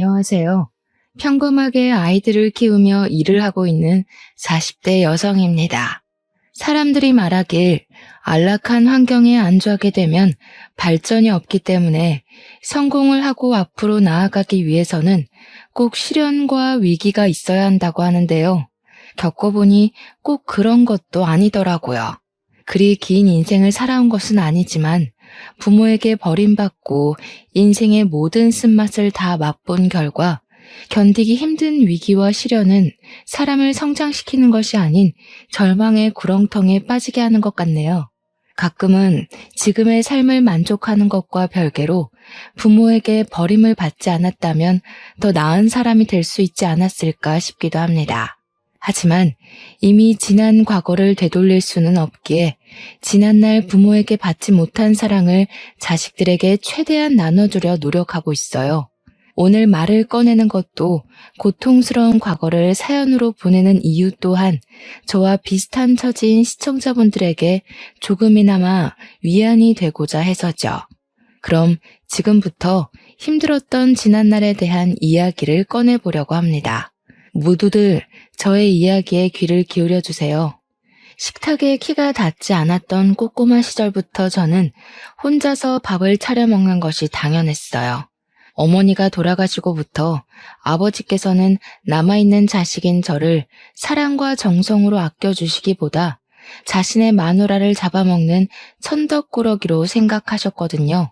안녕하세요. 평범하게 아이들을 키우며 일을 하고 있는 40대 여성입니다. 사람들이 말하길 안락한 환경에 안주하게 되면 발전이 없기 때문에 성공을 하고 앞으로 나아가기 위해서는 꼭 시련과 위기가 있어야 한다고 하는데요. 겪어보니 꼭 그런 것도 아니더라고요. 그리 긴 인생을 살아온 것은 아니지만 부모에게 버림받고 인생의 모든 쓴맛을 다 맛본 결과 견디기 힘든 위기와 시련은 사람을 성장시키는 것이 아닌 절망의 구렁텅이에 빠지게 하는 것 같네요. 가끔은 지금의 삶을 만족하는 것과 별개로 부모에게 버림을 받지 않았다면 더 나은 사람이 될 수 있지 않았을까 싶기도 합니다. 하지만 이미 지난 과거를 되돌릴 수는 없기에 지난날 부모에게 받지 못한 사랑을 자식들에게 최대한 나눠주려 노력하고 있어요. 오늘 말을 꺼내는 것도 고통스러운 과거를 사연으로 보내는 이유 또한 저와 비슷한 처지인 시청자분들에게 조금이나마 위안이 되고자 해서죠. 그럼 지금부터 힘들었던 지난날에 대한 이야기를 꺼내보려고 합니다. 모두들 저의 이야기에 귀를 기울여 주세요. 식탁에 키가 닿지 않았던 꼬꼬마 시절부터 저는 혼자서 밥을 차려 먹는 것이 당연했어요. 어머니가 돌아가시고부터 아버지께서는 남아있는 자식인 저를 사랑과 정성으로 아껴주시기보다 자신의 마누라를 잡아먹는 천덕꾸러기로 생각하셨거든요.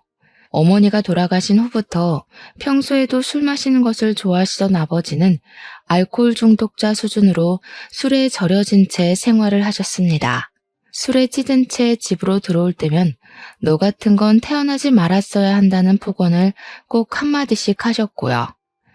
어머니가 돌아가신 후부터 평소에도 술 마시는 것을 좋아하시던 아버지는 알코올 중독자 수준으로 술에 절여진 채 생활을 하셨습니다. 술에 찌든 채 집으로 들어올 때면 너 같은 건 태어나지 말았어야 한다는 폭언을 꼭 한마디씩 하셨고요.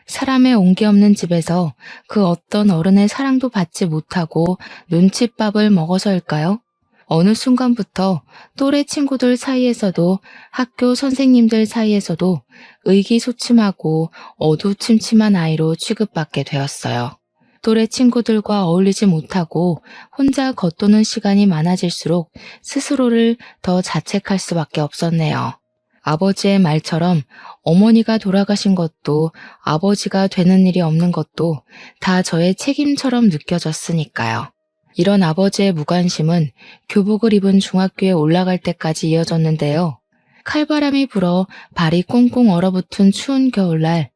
사람의 온기 없는 집에서 그 어떤 어른의 사랑도 받지 못하고 눈칫밥을 먹어서일까요? 어느 순간부터 또래 친구들 사이에서도 학교 선생님들 사이에서도 의기소침하고 어두침침한 아이로 취급받게 되었어요. 또래 친구들과 어울리지 못하고 혼자 겉도는 시간이 많아질수록 스스로를 더 자책할 수밖에 없었네요. 아버지의 말처럼 어머니가 돌아가신 것도 아버지가 되는 일이 없는 것도 다 저의 책임처럼 느껴졌으니까요. 이런 아버지의 무관심은 교복을 입은 중학교에 올라갈 때까지 이어졌는데요. 칼바람이 불어 발이 꽁꽁 얼어붙은 추운 겨울날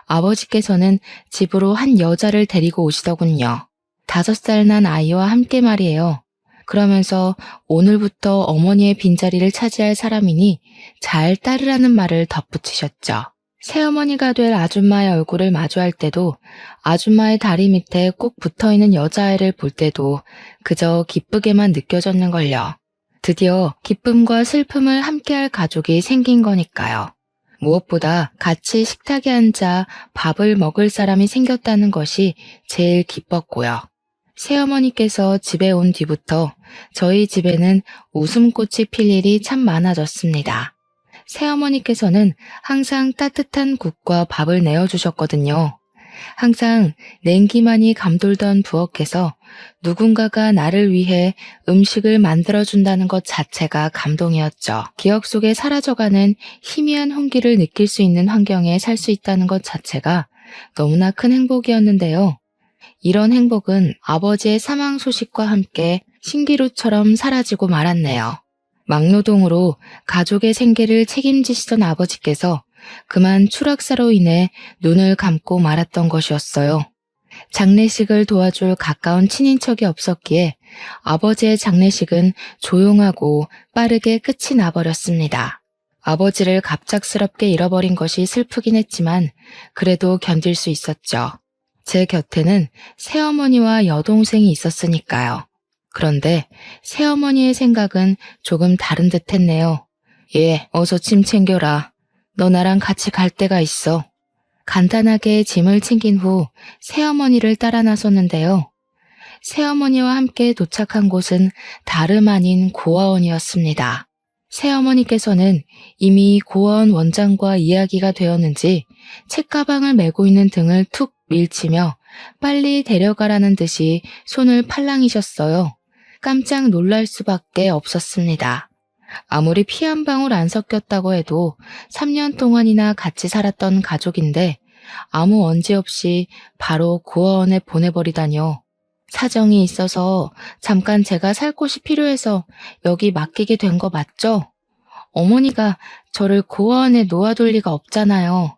아버지께서는 집으로 한 여자를 데리고 오시더군요. 5살 난 아이와 함께 말이에요. 그러면서 오늘부터 어머니의 빈자리를 차지할 사람이니 잘 따르라는 말을 덧붙이셨죠. 새어머니가 될 아줌마의 얼굴을 마주할 때도 아줌마의 다리 밑에 꼭 붙어있는 여자아이를 볼 때도 그저 기쁘게만 느껴졌는걸요. 드디어 기쁨과 슬픔을 함께할 가족이 생긴 거니까요. 무엇보다 같이 식탁에 앉아 밥을 먹을 사람이 생겼다는 것이 제일 기뻤고요. 새어머니께서 집에 온 뒤부터 저희 집에는 웃음꽃이 필 일이 참 많아졌습니다. 새어머니께서는 항상 따뜻한 국과 밥을 내어주셨거든요. 항상 냉기만이 감돌던 부엌에서 누군가가 나를 위해 음식을 만들어준다는 것 자체가 감동이었죠. 기억 속에 사라져가는 희미한 홍기를 느낄 수 있는 환경에 살 수 있다는 것 자체가 너무나 큰 행복이었는데요. 이런 행복은 아버지의 사망 소식과 함께 신기루처럼 사라지고 말았네요. 막노동으로 가족의 생계를 책임지시던 아버지께서 그만 추락사로 인해 눈을 감고 말았던 것이었어요. 장례식을 도와줄 가까운 친인척이 없었기에 아버지의 장례식은 조용하고 빠르게 끝이 나버렸습니다. 아버지를 갑작스럽게 잃어버린 것이 슬프긴 했지만 그래도 견딜 수 있었죠. 제 곁에는 새어머니와 여동생이 있었으니까요. 그런데 새어머니의 생각은 조금 다른 듯 했네요. 예, 어서 짐 챙겨라. 너 나랑 같이 갈 데가 있어. 간단하게 짐을 챙긴 후 새어머니를 따라 나섰는데요. 새어머니와 함께 도착한 곳은 다름 아닌 고아원이었습니다. 새어머니께서는 이미 고아원 원장과 이야기가 되었는지 책가방을 메고 있는 등을 툭 밀치며 빨리 데려가라는 듯이 손을 팔랑이셨어요. 깜짝 놀랄 수밖에 없었습니다. 아무리 피 한 방울 안 섞였다고 해도 3년 동안이나 같이 살았던 가족인데 아무 언지 없이 바로 고아원에 보내버리다뇨. 사정이 있어서 잠깐 제가 살 곳이 필요해서 여기 맡기게 된 거 맞죠? 어머니가 저를 고아원에 놓아둘 리가 없잖아요.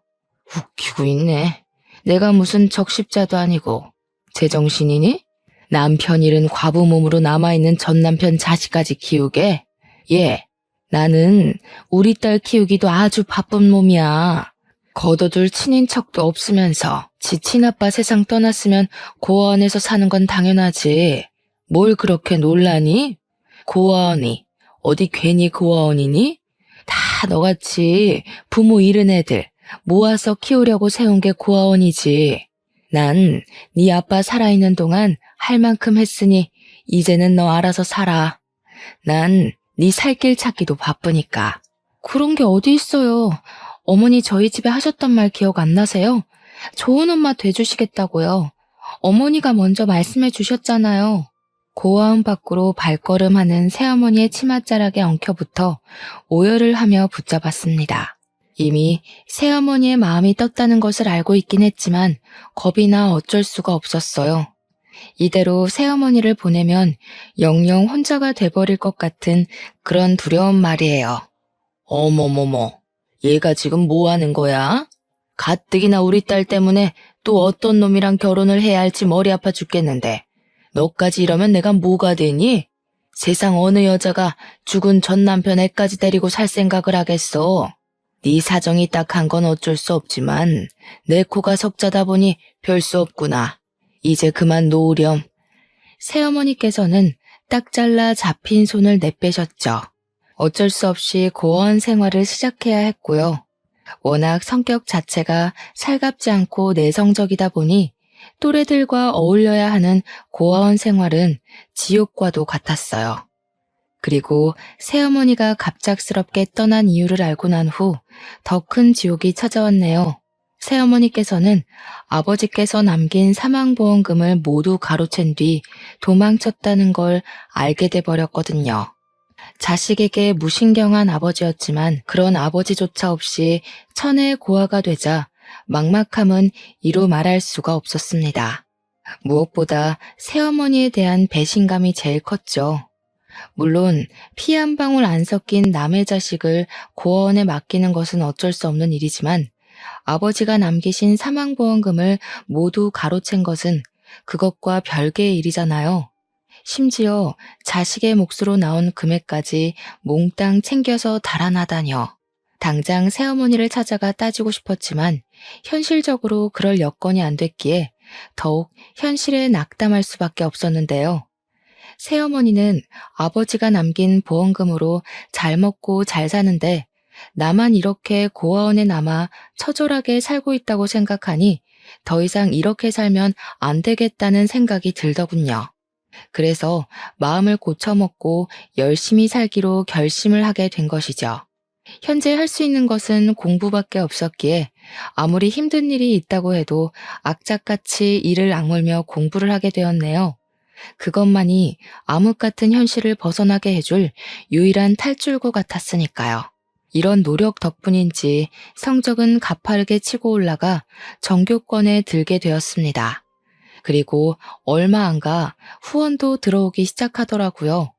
웃기고 있네. 내가 무슨 적십자도 아니고 제정신이니? 남편 일은 과부 몸으로 남아있는 전 남편 자식까지 키우게? 예, 나는 우리 딸 키우기도 아주 바쁜 몸이야. 거둬둘 친인척도 없으면서 지 친아빠 세상 떠났으면 고아원에서 사는 건 당연하지. 뭘 그렇게 놀라니? 고아원이 어디 괜히 고아원이니? 다 너같이 부모 잃은 애들 모아서 키우려고 세운 게 고아원이지. 난 네 아빠 살아있는 동안 할 만큼 했으니 이제는 너 알아서 살아. 난 네 살 길 찾기도 바쁘니까. 그런 게 어디 있어요. 어머니 저희 집에 하셨던 말 기억 안 나세요? 좋은 엄마 돼주시겠다고요. 어머니가 먼저 말씀해 주셨잖아요. 고아원 밖으로 발걸음하는 새어머니의 치맛자락에 엉켜붙어 오열을 하며 붙잡았습니다. 이미 새어머니의 마음이 떴다는 것을 알고 있긴 했지만 겁이 나 어쩔 수가 없었어요. 이대로 새어머니를 보내면 영영 혼자가 돼버릴 것 같은 그런 두려운 말이에요. 어머머머, 얘가 지금 뭐 하는 거야? 가뜩이나 우리 딸 때문에 또 어떤 놈이랑 결혼을 해야 할지 머리 아파 죽겠는데 너까지 이러면 내가 뭐가 되니? 세상 어느 여자가 죽은 전 남편 애까지 데리고 살 생각을 하겠어. 네 사정이 딱한 건 어쩔 수 없지만 내 코가 석자다 보니 별 수 없구나. 이제 그만 놓으렴. 새어머니께서는 딱 잘라 잡힌 손을 내빼셨죠. 어쩔 수 없이 고아원 생활을 시작해야 했고요. 워낙 성격 자체가 살갑지 않고 내성적이다 보니 또래들과 어울려야 하는 고아원 생활은 지옥과도 같았어요. 그리고 새어머니가 갑작스럽게 떠난 이유를 알고 난 후 더 큰 지옥이 찾아왔네요. 새어머니께서는 아버지께서 남긴 사망보험금을 모두 가로챈 뒤 도망쳤다는 걸 알게 돼 버렸거든요. 자식에게 무신경한 아버지였지만 그런 아버지조차 없이 천의 고아가 되자 막막함은 이루 말할 수가 없었습니다. 무엇보다 새어머니에 대한 배신감이 제일 컸죠. 물론 피 한 방울 안 섞인 남의 자식을 고아원에 맡기는 것은 어쩔 수 없는 일이지만 아버지가 남기신 사망보험금을 모두 가로챈 것은 그것과 별개의 일이잖아요. 심지어 자식의 몫으로 나온 금액까지 몽땅 챙겨서 달아나다녀. 당장 새어머니를 찾아가 따지고 싶었지만 현실적으로 그럴 여건이 안 됐기에 더욱 현실에 낙담할 수밖에 없었는데요. 새어머니는 아버지가 남긴 보험금으로 잘 먹고 잘 사는데 나만 이렇게 고아원에 남아 처절하게 살고 있다고 생각하니 더 이상 이렇게 살면 안 되겠다는 생각이 들더군요. 그래서 마음을 고쳐먹고 열심히 살기로 결심을 하게 된 것이죠. 현재 할 수 있는 것은 공부밖에 없었기에 아무리 힘든 일이 있다고 해도 악착같이 이를 악물며 공부를 하게 되었네요. 그것만이 암흑 같은 현실을 벗어나게 해줄 유일한 탈출구 같았으니까요. 이런 노력 덕분인지 성적은 가파르게 치고 올라가 전교권에 들게 되었습니다. 그리고 얼마 안 가 후원도 들어오기 시작하더라고요.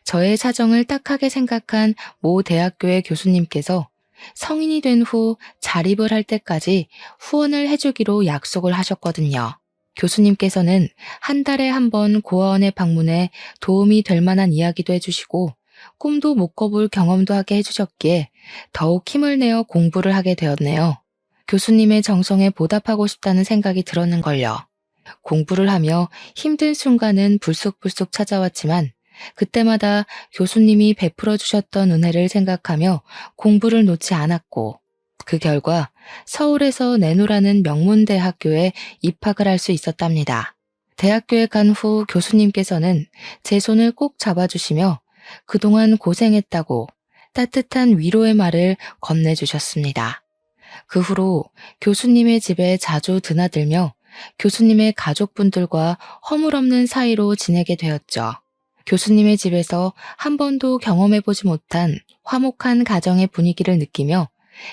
저의 사정을 딱하게 생각한 모 대학교의 교수님께서 성인이 된 후 자립을 할 때까지 후원을 해주기로 약속을 하셨거든요. 교수님께서는 한 달에 한 번 고아원에 방문해 도움이 될 만한 이야기도 해주시고 꿈도 못 꿔볼 경험도 하게 해주셨기에 더욱 힘을 내어 공부를 하게 되었네요. 교수님의 정성에 보답하고 싶다는 생각이 들었는걸요. 공부를 하며 힘든 순간은 불쑥불쑥 찾아왔지만 그때마다 교수님이 베풀어 주셨던 은혜를 생각하며 공부를 놓지 않았고 그 결과 서울에서 내노라는 명문대학교에 입학을 할 수 있었답니다. 대학교에 간 후 교수님께서는 제 손을 꼭 잡아주시며 그동안 고생했다고 따뜻한 위로의 말을 건네주셨습니다. 그 후로 교수님의 집에 자주 드나들며 교수님의 가족분들과 허물없는 사이로 지내게 되었죠. 교수님의 집에서 한 번도 경험해보지 못한 화목한 가정의 분위기를 느끼며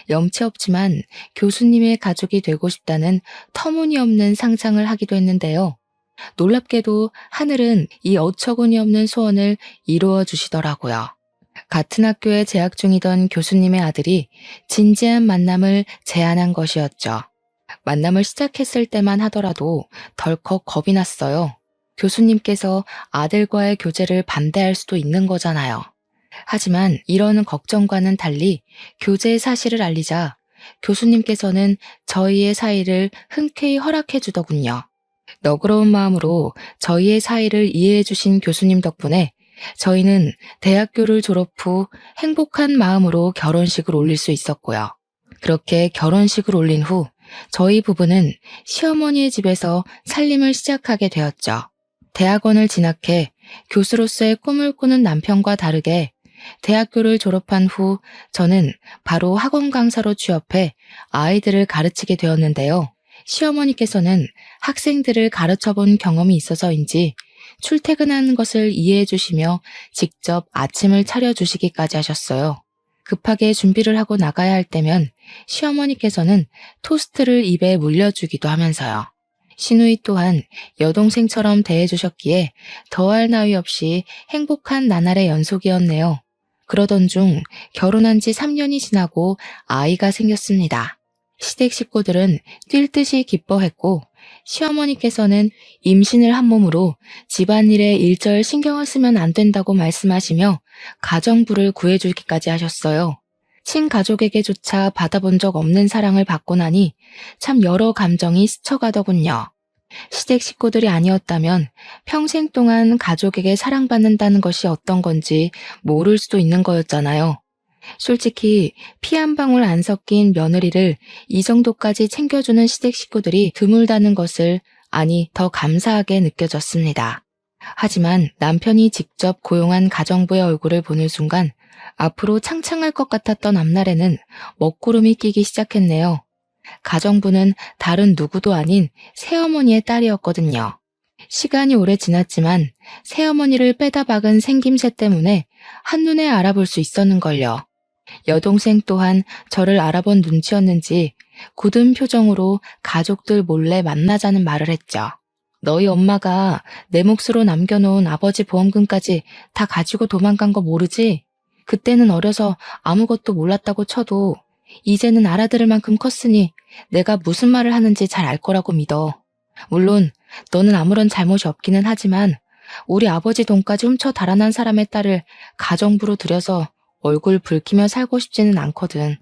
염치 없지만 교수님의 가족이 되고 싶다는 터무니없는 상상을 하기도 했는데요. 놀랍게도 하늘은 이 어처구니없는 소원을 이루어 주시더라고요. 같은 학교에 재학 중이던 교수님의 아들이 진지한 만남을 제안한 것이었죠. 만남을 시작했을 때만 하더라도 덜컥 겁이 났어요. 교수님께서 아들과의 교제를 반대할 수도 있는 거잖아요. 하지만 이런 걱정과는 달리 교제의 사실을 알리자 교수님께서는 저희의 사이를 흔쾌히 허락해 주더군요. 너그러운 마음으로 저희의 사이를 이해해 주신 교수님 덕분에 저희는 대학교를 졸업 후 행복한 마음으로 결혼식을 올릴 수 있었고요. 그렇게 결혼식을 올린 후 저희 부부는 시어머니의 집에서 살림을 시작하게 되었죠. 대학원을 진학해 교수로서의 꿈을 꾸는 남편과 다르게 대학교를 졸업한 후 저는 바로 학원 강사로 취업해 아이들을 가르치게 되었는데요. 시어머니께서는 학생들을 가르쳐 본 경험이 있어서인지 출퇴근하는 것을 이해해 주시며 직접 아침을 차려 주시기까지 하셨어요. 급하게 준비를 하고 나가야 할 때면 시어머니께서는 토스트를 입에 물려주기도 하면서요. 시누이 또한 여동생처럼 대해주셨기에 더할 나위 없이 행복한 나날의 연속이었네요. 그러던 중 결혼한 지 3년이 지나고 아이가 생겼습니다. 시댁 식구들은 뛸 듯이 기뻐했고 시어머니께서는 임신을 한 몸으로 집안일에 일절 신경을 쓰면 안 된다고 말씀하시며 가정부를 구해주기까지 하셨어요. 친가족에게조차 받아본 적 없는 사랑을 받고 나니 참 여러 감정이 스쳐가더군요. 시댁 식구들이 아니었다면 평생 동안 가족에게 사랑받는다는 것이 어떤 건지 모를 수도 있는 거였잖아요. 솔직히 피 한 방울 안 섞인 며느리를 이 정도까지 챙겨주는 시댁 식구들이 드물다는 것을 더 감사하게 느껴졌습니다. 하지만 남편이 직접 고용한 가정부의 얼굴을 보는 순간 앞으로 창창할 것 같았던 앞날에는 먹구름이 끼기 시작했네요. 가정부는 다른 누구도 아닌 새어머니의 딸이었거든요. 시간이 오래 지났지만 새어머니를 빼다 박은 생김새 때문에 한눈에 알아볼 수 있었는걸요. 여동생 또한 저를 알아본 눈치였는지 굳은 표정으로 가족들 몰래 만나자는 말을 했죠. 너희 엄마가 내 몫으로 남겨놓은 아버지 보험금까지 다 가지고 도망간 거 모르지? 그때는 어려서 아무것도 몰랐다고 쳐도 이제는 알아들을 만큼 컸으니 내가 무슨 말을 하는지 잘 알 거라고 믿어. 물론 너는 아무런 잘못이 없기는 하지만 우리 아버지 돈까지 훔쳐 달아난 사람의 딸을 가정부로 들여서 얼굴 붉히며 살고 싶지는 않거든.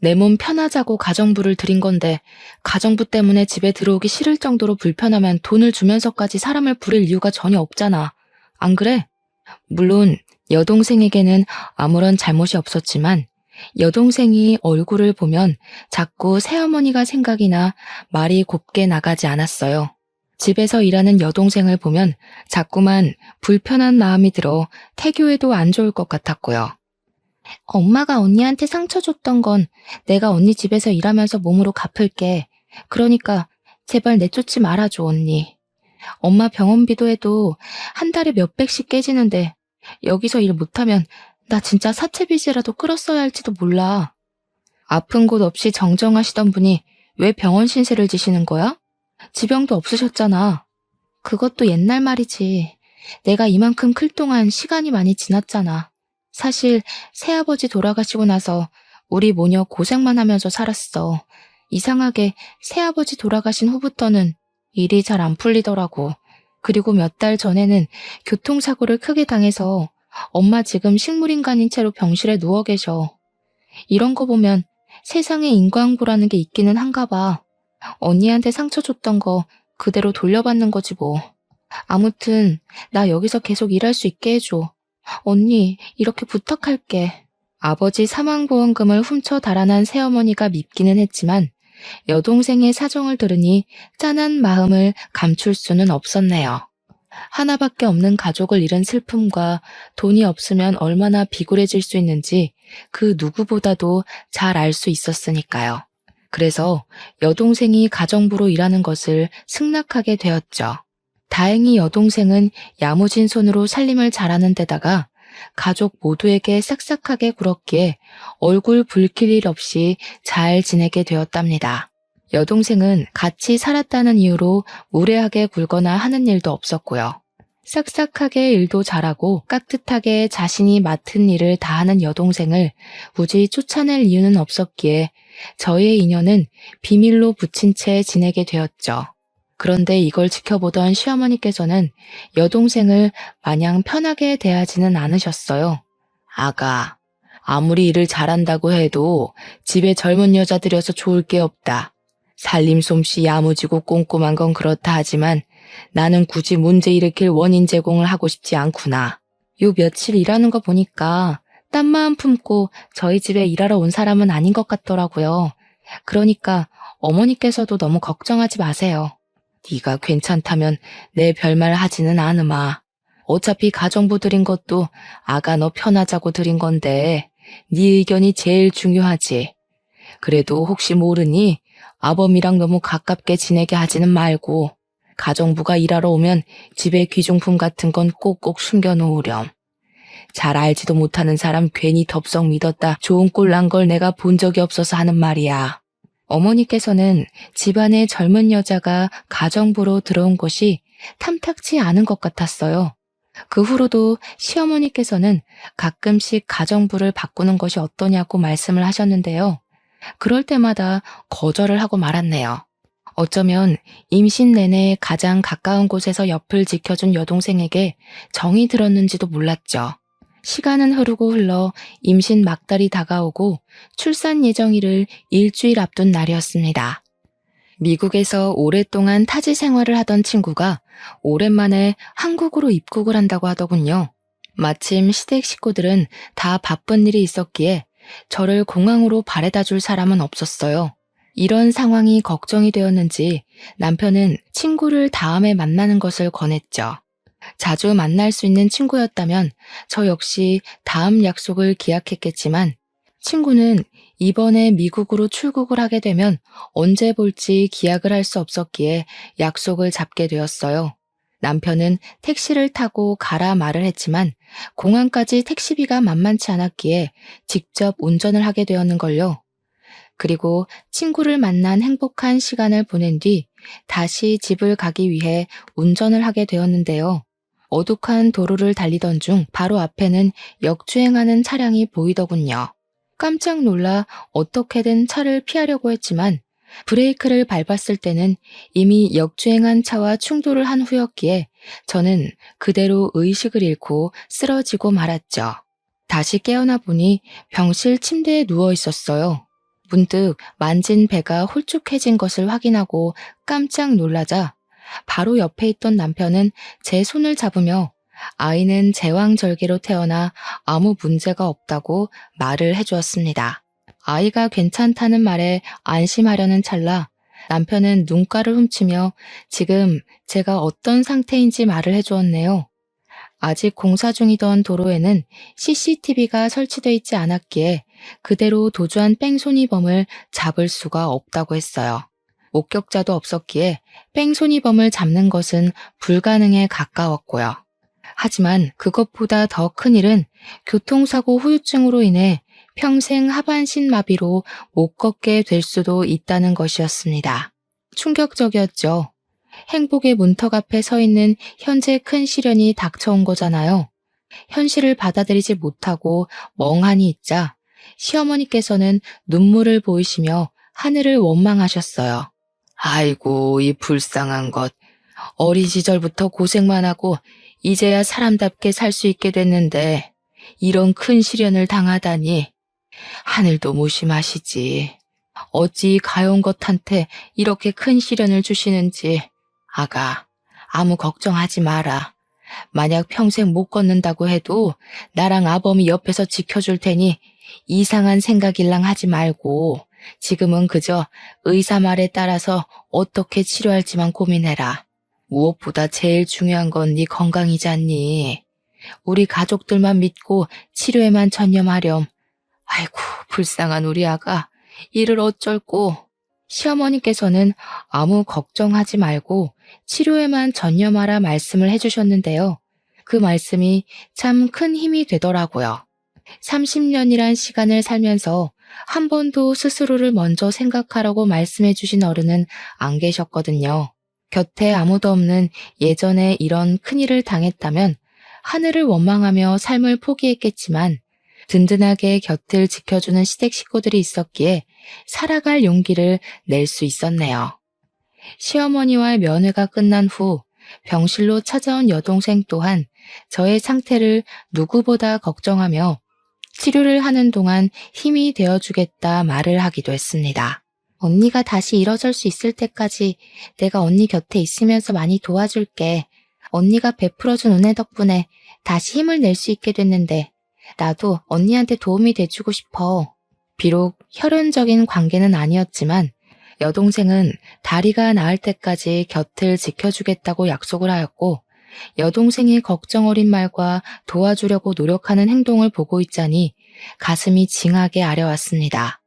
내 몸 편하자고 가정부를 들인 건데 가정부 때문에 집에 들어오기 싫을 정도로 불편하면 돈을 주면서까지 사람을 부릴 이유가 전혀 없잖아. 안 그래? 물론 여동생에게는 아무런 잘못이 없었지만 여동생이 얼굴을 보면 자꾸 새어머니가 생각이 나 말이 곱게 나가지 않았어요. 집에서 일하는 여동생을 보면 자꾸만 불편한 마음이 들어 태교에도 안 좋을 것 같았고요. 엄마가 언니한테 상처 줬던 건 내가 언니 집에서 일하면서 몸으로 갚을게. 그러니까 제발 내쫓지 말아줘, 언니. 엄마 병원비도 해도 한 달에 몇백씩 깨지는데 여기서 일 못하면 나 진짜 사채빚이라도 끌었어야 할지도 몰라. 아픈 곳 없이 정정하시던 분이 왜 병원 신세를 지시는 거야? 지병도 없으셨잖아. 그것도 옛날 말이지. 내가 이만큼 클 동안 시간이 많이 지났잖아. 사실 새아버지 돌아가시고 나서 우리 모녀 고생만 하면서 살았어. 이상하게 새아버지 돌아가신 후부터는 일이 잘 안 풀리더라고. 그리고 몇 달 전에는 교통사고를 크게 당해서 엄마 지금 식물인간인 채로 병실에 누워 계셔. 이런 거 보면 세상에 인과응보라는 게 있기는 한가 봐. 언니한테 상처 줬던 거 그대로 돌려받는 거지 뭐. 아무튼 나 여기서 계속 일할 수 있게 해줘. 언니, 이렇게 부탁할게. 아버지 사망보험금을 훔쳐 달아난 새어머니가 밉기는 했지만 여동생의 사정을 들으니 짠한 마음을 감출 수는 없었네요. 하나밖에 없는 가족을 잃은 슬픔과 돈이 없으면 얼마나 비굴해질 수 있는지 그 누구보다도 잘 알 수 있었으니까요. 그래서 여동생이 가정부로 일하는 것을 승낙하게 되었죠. 다행히 여동생은 야무진 손으로 살림을 잘하는 데다가 가족 모두에게 싹싹하게 굴었기에 얼굴 붉힐 일 없이 잘 지내게 되었답니다. 여동생은 같이 살았다는 이유로 무례하게 굴거나 하는 일도 없었고요. 싹싹하게 일도 잘하고 깍듯하게 자신이 맡은 일을 다하는 여동생을 굳이 쫓아낼 이유는 없었기에 저희의 인연은 비밀로 붙인 채 지내게 되었죠. 그런데 이걸 지켜보던 시어머니께서는 여동생을 마냥 편하게 대하지는 않으셨어요. 아가, 아무리 일을 잘한다고 해도 집에 젊은 여자 들여서 좋을 게 없다. 살림 솜씨 야무지고 꼼꼼한 건 그렇다 하지만 나는 굳이 문제 일으킬 원인 제공을 하고 싶지 않구나. 요 며칠 일하는 거 보니까 딴 마음 품고 저희 집에 일하러 온 사람은 아닌 것 같더라고요. 그러니까 어머니께서도 너무 걱정하지 마세요. 네가 괜찮다면 내 별말 하지는 않으마. 어차피 가정부 드린 것도 아가 너 편하자고 드린 건데 네 의견이 제일 중요하지. 그래도 혹시 모르니 아범이랑 너무 가깝게 지내게 하지는 말고 가정부가 일하러 오면 집에 귀중품 같은 건 꼭꼭 숨겨놓으렴. 잘 알지도 못하는 사람 괜히 덥석 믿었다 좋은 꼴 난 걸 내가 본 적이 없어서 하는 말이야. 어머니께서는 집안에 젊은 여자가 가정부로 들어온 것이 탐탁치 않은 것 같았어요. 그 후로도 시어머니께서는 가끔씩 가정부를 바꾸는 것이 어떠냐고 말씀을 하셨는데요. 그럴 때마다 거절을 하고 말았네요. 어쩌면 임신 내내 가장 가까운 곳에서 옆을 지켜준 여동생에게 정이 들었는지도 몰랐죠. 시간은 흐르고 흘러 임신 막달이 다가오고 출산 예정일을 일주일 앞둔 날이었습니다. 미국에서 오랫동안 타지 생활을 하던 친구가 오랜만에 한국으로 입국을 한다고 하더군요. 마침 시댁 식구들은 다 바쁜 일이 있었기에 저를 공항으로 바래다 줄 사람은 없었어요. 이런 상황이 걱정이 되었는지 남편은 친구를 다음에 만나는 것을 권했죠. 자주 만날 수 있는 친구였다면 저 역시 다음 약속을 기약했겠지만 친구는 이번에 미국으로 출국을 하게 되면 언제 볼지 기약을 할 수 없었기에 약속을 잡게 되었어요. 남편은 택시를 타고 가라 말을 했지만 공항까지 택시비가 만만치 않았기에 직접 운전을 하게 되었는걸요. 그리고 친구를 만난 행복한 시간을 보낸 뒤 다시 집을 가기 위해 운전을 하게 되었는데요. 어둑한 도로를 달리던 중 바로 앞에는 역주행하는 차량이 보이더군요. 깜짝 놀라 어떻게든 차를 피하려고 했지만 브레이크를 밟았을 때는 이미 역주행한 차와 충돌을 한 후였기에 저는 그대로 의식을 잃고 쓰러지고 말았죠. 다시 깨어나 보니 병실 침대에 누워 있었어요. 문득 만진 배가 홀쭉해진 것을 확인하고 깜짝 놀라자 바로 옆에 있던 남편은 제 손을 잡으며 아이는 제왕절개로 태어나 아무 문제가 없다고 말을 해주었습니다. 아이가 괜찮다는 말에 안심하려는 찰나 남편은 눈가를 훔치며 지금 제가 어떤 상태인지 말을 해주었네요. 아직 공사 중이던 도로에는 CCTV가 설치되어 있지 않았기에 그대로 도주한 뺑소니범을 잡을 수가 없다고 했어요. 목격자도 없었기에 뺑소니범을 잡는 것은 불가능에 가까웠고요. 하지만 그것보다 더 큰 일은 교통사고 후유증으로 인해 평생 하반신 마비로 못 걷게 될 수도 있다는 것이었습니다. 충격적이었죠. 행복의 문턱 앞에 서 있는 현재 큰 시련이 닥쳐온 거잖아요. 현실을 받아들이지 못하고 멍하니 있자 시어머니께서는 눈물을 보이시며 하늘을 원망하셨어요. 아이고, 이 불쌍한 것. 어린 시절부터 고생만 하고 이제야 사람답게 살 수 있게 됐는데 이런 큰 시련을 당하다니. 하늘도 무심하시지. 어찌 가여운 것한테 이렇게 큰 시련을 주시는지. 아가, 아무 걱정하지 마라. 만약 평생 못 걷는다고 해도 나랑 아범이 옆에서 지켜줄 테니 이상한 생각일랑 하지 말고 지금은 그저 의사 말에 따라서 어떻게 치료할지만 고민해라. 무엇보다 제일 중요한 건 네 건강이잖니. 우리 가족들만 믿고 치료에만 전념하렴. 아이고, 불쌍한 우리 아가. 이를 어쩔꼬. 시어머니께서는 아무 걱정하지 말고 치료에만 전념하라 말씀을 해주셨는데요. 그 말씀이 참 큰 힘이 되더라고요. 30년이란 시간을 살면서 한 번도 스스로를 먼저 생각하라고 말씀해 주신 어른은 안 계셨거든요. 곁에 아무도 없는 예전에 이런 큰일을 당했다면 하늘을 원망하며 삶을 포기했겠지만 든든하게 곁을 지켜주는 시댁 식구들이 있었기에 살아갈 용기를 낼 수 있었네요. 시어머니와의 면회가 끝난 후 병실로 찾아온 여동생 또한 저의 상태를 누구보다 걱정하며 치료를 하는 동안 힘이 되어주겠다 말을 하기도 했습니다. 언니가 다시 일어설 수 있을 때까지 내가 언니 곁에 있으면서 많이 도와줄게. 언니가 베풀어준 은혜 덕분에 다시 힘을 낼 수 있게 됐는데 나도 언니한테 도움이 돼주고 싶어. 비록 혈연적인 관계는 아니었지만 여동생은 다리가 나을 때까지 곁을 지켜주겠다고 약속을 하였고 여동생이 걱정 어린 말과 도와주려고 노력하는 행동을 보고 있자니 가슴이 징하게 아려왔습니다.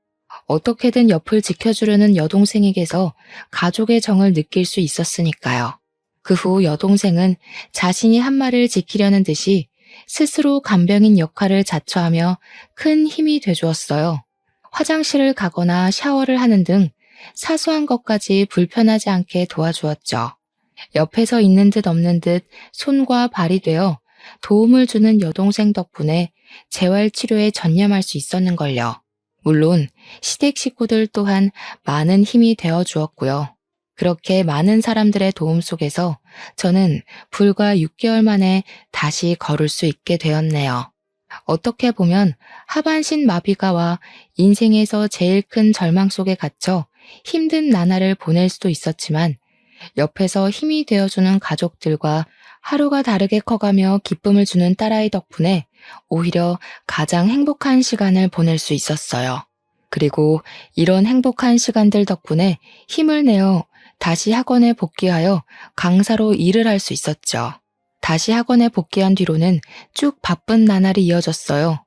어떻게든 옆을 지켜주려는 여동생에게서 가족의 정을 느낄 수 있었으니까요. 그 후 여동생은 자신이 한 말을 지키려는 듯이 스스로 간병인 역할을 자처하며 큰 힘이 돼주었어요. 화장실을 가거나 샤워를 하는 등 사소한 것까지 불편하지 않게 도와주었죠. 옆에서 있는 듯 없는 듯 손과 발이 되어 도움을 주는 여동생 덕분에 재활치료에 전념할 수 있었는걸요. 물론 시댁 식구들 또한 많은 힘이 되어 주었고요. 그렇게 많은 사람들의 도움 속에서 저는 불과 6개월 만에 다시 걸을 수 있게 되었네요. 어떻게 보면 하반신 마비가 와 인생에서 제일 큰 절망 속에 갇혀 힘든 나날을 보낼 수도 있었지만 옆에서 힘이 되어주는 가족들과 하루가 다르게 커가며 기쁨을 주는 딸아이 덕분에 오히려 가장 행복한 시간을 보낼 수 있었어요. 그리고 이런 행복한 시간들 덕분에 힘을 내어 다시 학원에 복귀하여 강사로 일을 할 수 있었죠. 다시 학원에 복귀한 뒤로는 쭉 바쁜 나날이 이어졌어요.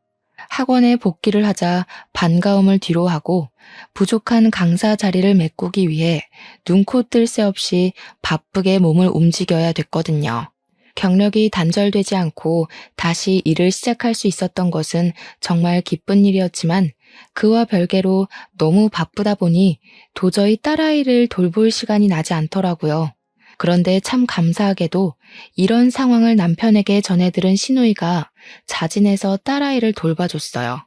학원에 복귀를 하자 반가움을 뒤로하고 부족한 강사 자리를 메꾸기 위해 눈코 뜰 새 없이 바쁘게 몸을 움직여야 됐거든요. 경력이 단절되지 않고 다시 일을 시작할 수 있었던 것은 정말 기쁜 일이었지만 그와 별개로 너무 바쁘다 보니 도저히 딸아이를 돌볼 시간이 나지 않더라고요. 그런데 참 감사하게도 이런 상황을 남편에게 전해들은 시누이가 자진해서 딸아이를 돌봐줬어요.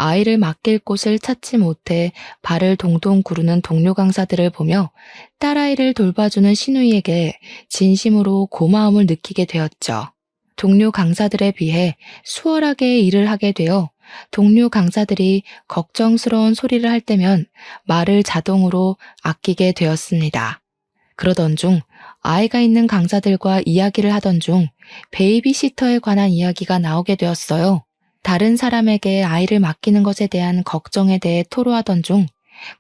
아이를 맡길 곳을 찾지 못해 발을 동동 구르는 동료 강사들을 보며 딸아이를 돌봐주는 시누이에게 진심으로 고마움을 느끼게 되었죠. 동료 강사들에 비해 수월하게 일을 하게 되어 동료 강사들이 걱정스러운 소리를 할 때면 말을 자동으로 아끼게 되었습니다. 그러던 중 아이가 있는 강사들과 이야기를 하던 중 베이비시터에 관한 이야기가 나오게 되었어요. 다른 사람에게 아이를 맡기는 것에 대한 걱정에 대해 토로하던 중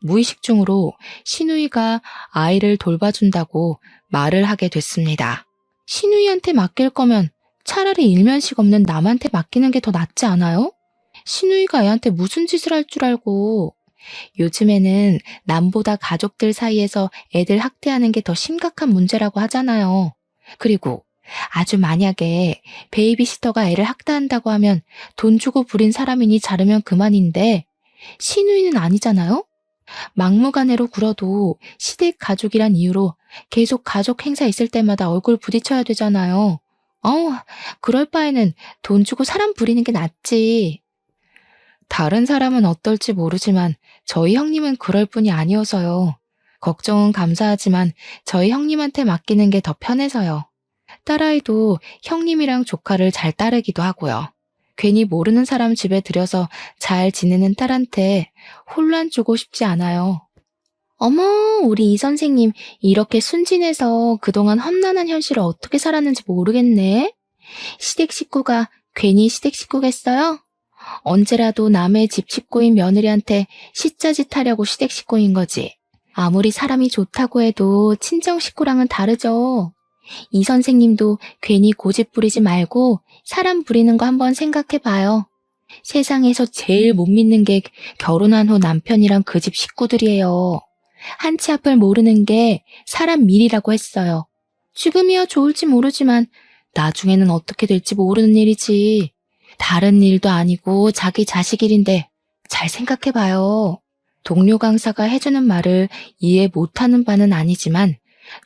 무의식 중으로 시누이가 아이를 돌봐준다고 말을 하게 됐습니다. 시누이한테 맡길 거면 차라리 일면식 없는 남한테 맡기는 게 더 낫지 않아요? 시누이가 애한테 무슨 짓을 할 줄 알고. 요즘에는 남보다 가족들 사이에서 애들 학대하는 게 더 심각한 문제라고 하잖아요. 그리고 아주 만약에 베이비시터가 애를 학대한다고 하면 돈 주고 부린 사람이니 자르면 그만인데 시누이는 아니잖아요? 막무가내로 굴어도 시댁 가족이란 이유로 계속 가족 행사 있을 때마다 얼굴 부딪혀야 되잖아요. 그럴 바에는 돈 주고 사람 부리는 게 낫지. 다른 사람은 어떨지 모르지만 저희 형님은 그럴 뿐이 아니어서요. 걱정은 감사하지만 저희 형님한테 맡기는 게 더 편해서요. 딸아이도 형님이랑 조카를 잘 따르기도 하고요. 괜히 모르는 사람 집에 들여서 잘 지내는 딸한테 혼란 주고 싶지 않아요. 어머, 우리 이 선생님 이렇게 순진해서 그동안 험난한 현실을 어떻게 살았는지 모르겠네. 시댁 식구가 괜히 시댁 식구겠어요? 언제라도 남의 집 식구인 며느리한테 시짜짓 하려고 시댁 식구인 거지. 아무리 사람이 좋다고 해도 친정 식구랑은 다르죠. 이 선생님도 괜히 고집 부리지 말고 사람 부리는 거 한번 생각해봐요. 세상에서 제일 못 믿는 게 결혼한 후 남편이랑 그 집 식구들이에요. 한치 앞을 모르는 게 사람 밀이라고 했어요. 지금이야 좋을지 모르지만 나중에는 어떻게 될지 모르는 일이지. 다른 일도 아니고 자기 자식 일인데 잘 생각해봐요. 동료 강사가 해주는 말을 이해 못하는 바는 아니지만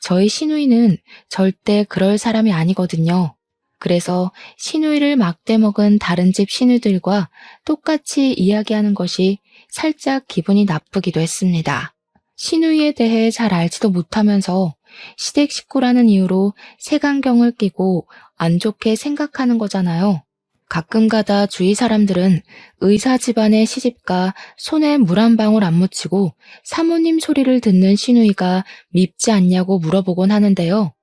저희 시누이는 절대 그럴 사람이 아니거든요. 그래서 시누이를 막대먹은 다른 집 시누이들과 똑같이 이야기하는 것이 살짝 기분이 나쁘기도 했습니다. 시누이에 대해 잘 알지도 못하면서 시댁 식구라는 이유로 색안경을 끼고 안 좋게 생각하는 거잖아요. 가끔가다 주위 사람들은 의사 집안의 시집가 손에 물 한 방울 안 묻히고 사모님 소리를 듣는 시누이가 밉지 않냐고 물어보곤 하는데요.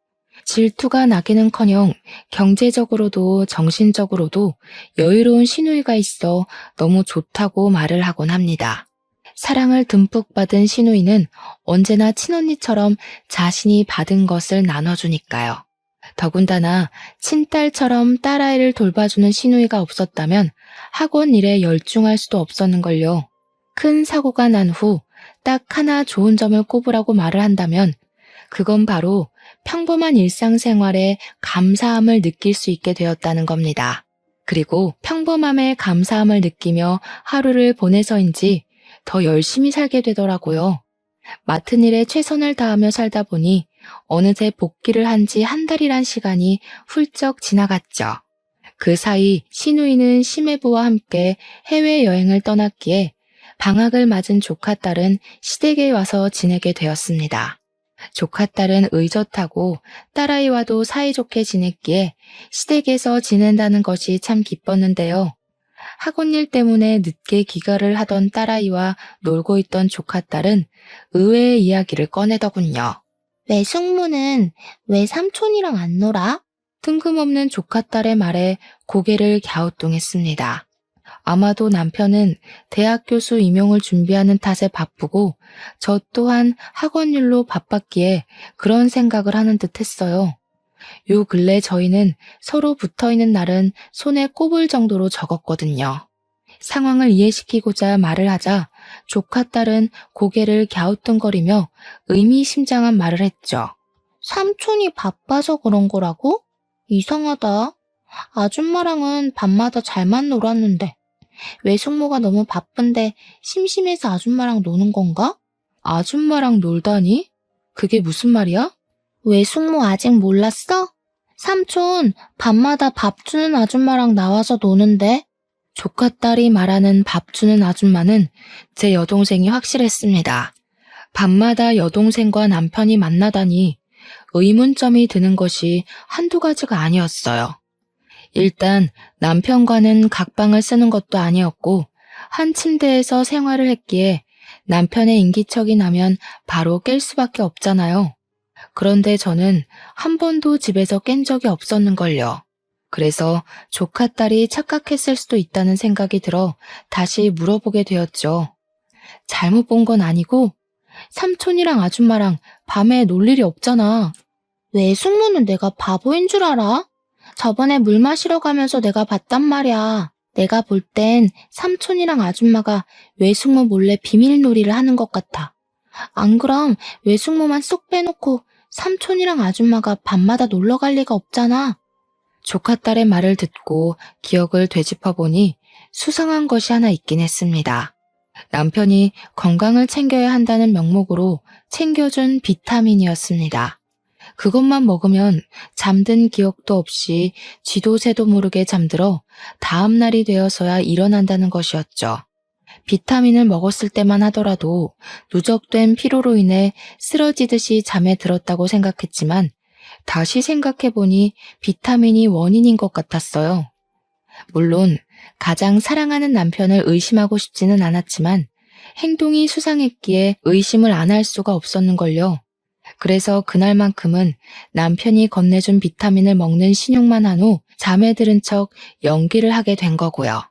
질투가 나기는커녕 경제적으로도 정신적으로도 여유로운 시누이가 있어 너무 좋다고 말을 하곤 합니다. 사랑을 듬뿍 받은 시누이는 언제나 친언니처럼 자신이 받은 것을 나눠주니까요. 더군다나 친딸처럼 딸아이를 돌봐주는 시누이가 없었다면 학원 일에 열중할 수도 없었는걸요. 큰 사고가 난 후 딱 하나 좋은 점을 꼽으라고 말을 한다면 그건 바로 평범한 일상생활에 감사함을 느낄 수 있게 되었다는 겁니다. 그리고 평범함에 감사함을 느끼며 하루를 보내서인지 더 열심히 살게 되더라고요. 맡은 일에 최선을 다하며 살다 보니 어느새 복귀를 한 지 한 달이란 시간이 훌쩍 지나갔죠. 그 사이 시누이는 시매부와 함께 해외여행을 떠났기에 방학을 맞은 조카딸은 시댁에 와서 지내게 되었습니다. 조카딸은 의젓하고 딸아이와도 사이좋게 지냈기에 시댁에서 지낸다는 것이 참 기뻤는데요. 학원 일 때문에 늦게 귀가를 하던 딸아이와 놀고 있던 조카딸은 의외의 이야기를 꺼내더군요. 외숙모는 왜 삼촌이랑 안 놀아? 뜬금없는 조카딸의 말에 고개를 갸우뚱했습니다. 아마도 남편은 대학 교수 임용을 준비하는 탓에 바쁘고 저 또한 학원 일로 바빴기에 그런 생각을 하는 듯 했어요. 요 근래 저희는 서로 붙어있는 날은 손에 꼽을 정도로 적었거든요. 상황을 이해시키고자 말을 하자 조카딸은 고개를 갸우뚱거리며 의미심장한 말을 했죠. 삼촌이 바빠서 그런 거라고? 이상하다. 아줌마랑은 밤마다 잘만 놀았는데. 외숙모가 너무 바쁜데 심심해서 아줌마랑 노는 건가? 아줌마랑 놀다니? 그게 무슨 말이야? 외숙모 아직 몰랐어? 삼촌 밤마다 밥 주는 아줌마랑 나와서 노는데. 조카딸이 말하는 밥 주는 아줌마는 제 여동생이 확실했습니다. 밤마다 여동생과 남편이 만나다니 의문점이 드는 것이 한두 가지가 아니었어요. 일단 남편과는 각방을 쓰는 것도 아니었고 한 침대에서 생활을 했기에 남편의 인기척이 나면 바로 깰 수밖에 없잖아요. 그런데 저는 한 번도 집에서 깬 적이 없었는걸요. 그래서 조카딸이 착각했을 수도 있다는 생각이 들어 다시 물어보게 되었죠. 잘못 본 건 아니고 삼촌이랑 아줌마랑 밤에 놀 일이 없잖아. 외숙모는 내가 바보인 줄 알아? 저번에 물 마시러 가면서 내가 봤단 말이야. 내가 볼 땐 삼촌이랑 아줌마가 외숙모 몰래 비밀놀이를 하는 것 같아. 안 그럼 외숙모만 쏙 빼놓고 삼촌이랑 아줌마가 밤마다 놀러 갈 리가 없잖아. 조카딸의 말을 듣고 기억을 되짚어보니 수상한 것이 하나 있긴 했습니다. 남편이 건강을 챙겨야 한다는 명목으로 챙겨준 비타민이었습니다. 그것만 먹으면 잠든 기억도 없이 쥐도 새도 모르게 잠들어 다음 날이 되어서야 일어난다는 것이었죠. 비타민을 먹었을 때만 하더라도 누적된 피로로 인해 쓰러지듯이 잠에 들었다고 생각했지만 다시 생각해보니 비타민이 원인인 것 같았어요. 물론 가장 사랑하는 남편을 의심하고 싶지는 않았지만 행동이 수상했기에 의심을 안 할 수가 없었는걸요. 그래서 그날만큼은 남편이 건네준 비타민을 먹는 신용만 한 후 잠에 들은 척 연기를 하게 된 거고요.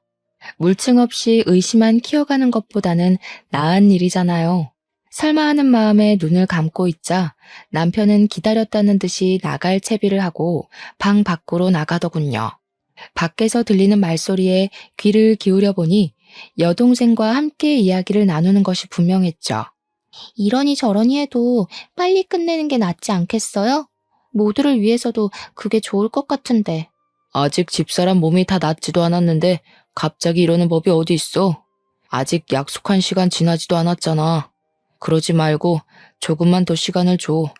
물증 없이 의심만 키워가는 것보다는 나은 일이잖아요. 설마 하는 마음에 눈을 감고 있자 남편은 기다렸다는 듯이 나갈 채비를 하고 방 밖으로 나가더군요. 밖에서 들리는 말소리에 귀를 기울여 보니 여동생과 함께 이야기를 나누는 것이 분명했죠. 이러니 저러니 해도 빨리 끝내는 게 낫지 않겠어요? 모두를 위해서도 그게 좋을 것 같은데. 아직 집사람 몸이 다 낫지도 않았는데 갑자기 이러는 법이 어디 있어? 아직 약속한 시간 지나지도 않았잖아. 그러지 말고 조금만 더 시간을 줘.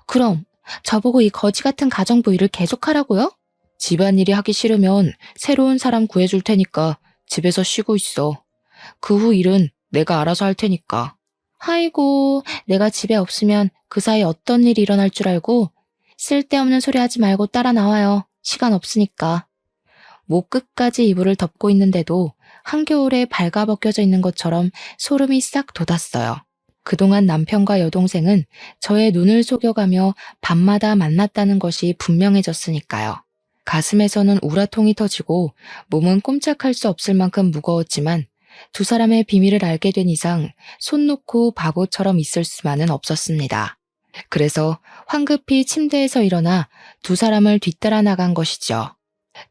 그럼 저보고 이 거지 같은 가정부 일을 계속하라고요? 집안일이 하기 싫으면 새로운 사람 구해줄 테니까 집에서 쉬고 있어. 그 후 일은 내가 알아서 할 테니까. 아이고, 내가 집에 없으면 그 사이 어떤 일이 일어날 줄 알고 쓸데없는 소리 하지 말고 따라 나와요. 시간 없으니까. 목 끝까지 이불을 덮고 있는데도 한겨울에 발가벗겨져 있는 것처럼 소름이 싹 돋았어요. 그동안 남편과 여동생은 저의 눈을 속여가며 밤마다 만났다는 것이 분명해졌으니까요. 가슴에서는 우라통이 터지고 몸은 꼼짝할 수 없을 만큼 무거웠지만 두 사람의 비밀을 알게 된 이상 손 놓고 바보처럼 있을 수만은 없었습니다. 그래서 황급히 침대에서 일어나 두 사람을 뒤따라 나간 것이죠.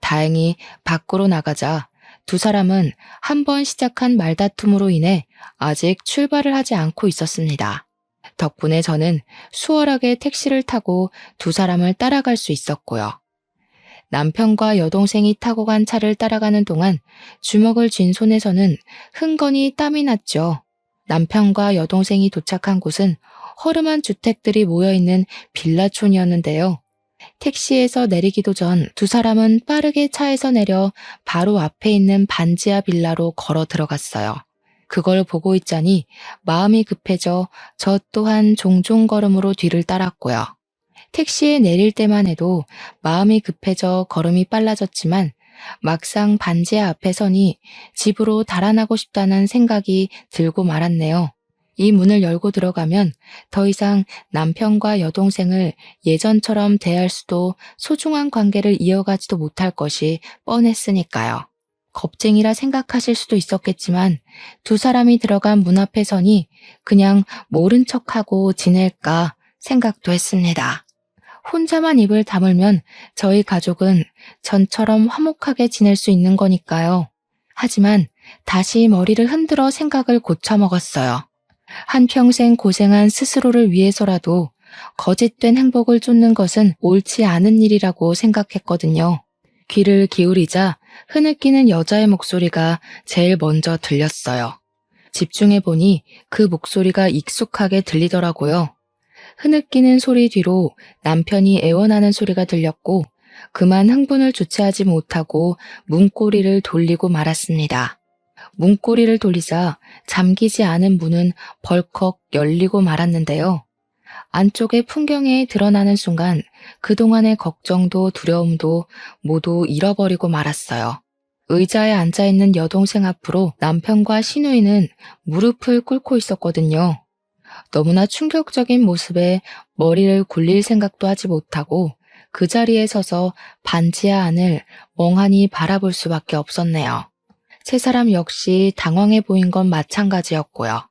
다행히 밖으로 나가자 두 사람은 한 번 시작한 말다툼으로 인해 아직 출발을 하지 않고 있었습니다. 덕분에 저는 수월하게 택시를 타고 두 사람을 따라갈 수 있었고요. 남편과 여동생이 타고 간 차를 따라가는 동안 주먹을 쥔 손에서는 흥건히 땀이 났죠. 남편과 여동생이 도착한 곳은 허름한 주택들이 모여있는 빌라촌이었는데요. 택시에서 내리기도 전 두 사람은 빠르게 차에서 내려 바로 앞에 있는 반지하 빌라로 걸어 들어갔어요. 그걸 보고 있자니 마음이 급해져 저 또한 종종 걸음으로 뒤를 따랐고요. 택시에 내릴 때만 해도 마음이 급해져 걸음이 빨라졌지만 막상 반지하 앞에 서니 집으로 달아나고 싶다는 생각이 들고 말았네요. 이 문을 열고 들어가면 더 이상 남편과 여동생을 예전처럼 대할 수도 소중한 관계를 이어가지도 못할 것이 뻔했으니까요. 겁쟁이라 생각하실 수도 있었겠지만 두 사람이 들어간 문 앞에 서니 그냥 모른 척하고 지낼까 생각도 했습니다. 혼자만 입을 다물면 저희 가족은 전처럼 화목하게 지낼 수 있는 거니까요. 하지만 다시 머리를 흔들어 생각을 고쳐먹었어요. 한평생 고생한 스스로를 위해서라도 거짓된 행복을 쫓는 것은 옳지 않은 일이라고 생각했거든요. 귀를 기울이자 흐느끼는 여자의 목소리가 제일 먼저 들렸어요. 집중해보니 그 목소리가 익숙하게 들리더라고요. 흐느끼는 소리 뒤로 남편이 애원하는 소리가 들렸고 그만 흥분을 주체하지 못하고 문고리를 돌리고 말았습니다. 문고리를 돌리자 잠기지 않은 문은 벌컥 열리고 말았는데요. 안쪽의 풍경이 드러나는 순간 그동안의 걱정도 두려움도 모두 잃어버리고 말았어요. 의자에 앉아있는 여동생 앞으로 남편과 시누이는 무릎을 꿇고 있었거든요. 너무나 충격적인 모습에 머리를 굴릴 생각도 하지 못하고 그 자리에 서서 반지하 안을 멍하니 바라볼 수밖에 없었네요. 세 사람 역시 당황해 보인 건 마찬가지였고요.